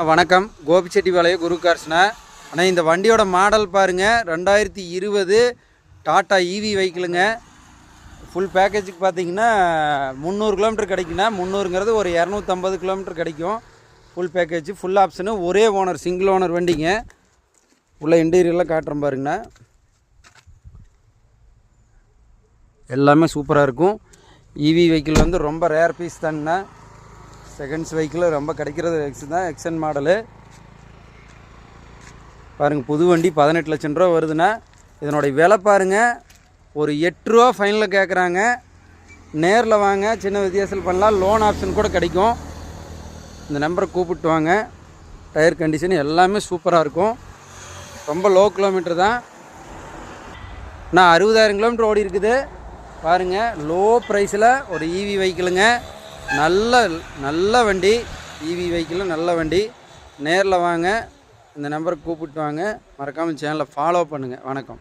வணக்கம், கோபிச்செட்டிபாளையம் குரு கார்ஸ்ண்ணா. ஆனால் இந்த வண்டியோட மாடல் பாருங்கள், 2020 டாட்டா ஈவி வெஹிக்கிளுங்க. ஃபுல் பேக்கேஜுக்கு பார்த்தீங்கன்னா 300 கிலோமீட்டர் கிடைக்குண்ணா. 300ங்கிறது ஒரு 250 கிலோமீட்டர் கிடைக்கும். ஃபுல் பேக்கேஜ், ஃபுல் ஆப்ஷனு, ஒரே ஓனர், சிங்கிள் ஓனர் வண்டிங்க. உள்ள இன்டீரியர்லாம் காட்டுறோம் பாருங்கண்ணா. எல்லாமே சூப்பராக இருக்கும். ஈவி வெஹிக்கிள் வந்து ரொம்ப ரேர் பீஸ் தாங்கண்ணா. செகண்ட்ஸ் வெஹிக்கிள் ரொம்ப கிடைக்கிறது தான். எக்ஸன் மாடலு பாருங்கள். புது வண்டி 18 லட்சம் ரூபா வருதுண்ணா. இதனுடைய விலை பாருங்கள், ஒரு 8 ரூபா ஃபைனலில் கேட்குறாங்க. நேரில் வாங்க, சின்ன வித்தியாசம் பண்ணலாம். லோன் ஆப்ஷன் கூட கிடைக்கும். இந்த நம்பரை கூப்பிட்டு வாங்க. டயர் கண்டிஷன் எல்லாமே சூப்பராக இருக்கும். ரொம்ப லோ கிலோமீட்டர் தான். நான் 60,000 கிலோமீட்டர் ஓடி இருக்குது பாருங்கள். லோ ப்ரைஸில் ஒரு ஈவி வெஹிக்கிளுங்க. நல்ல வண்டி. ஈவி வெஹிக்கிளும் நல்ல வண்டி. நேரில் வாங்க, இந்த நம்பருக்கு கூப்பிட்டு வாங்க. மறக்காமல் சேனலை ஃபாலோ பண்ணுங்கள். வணக்கம்.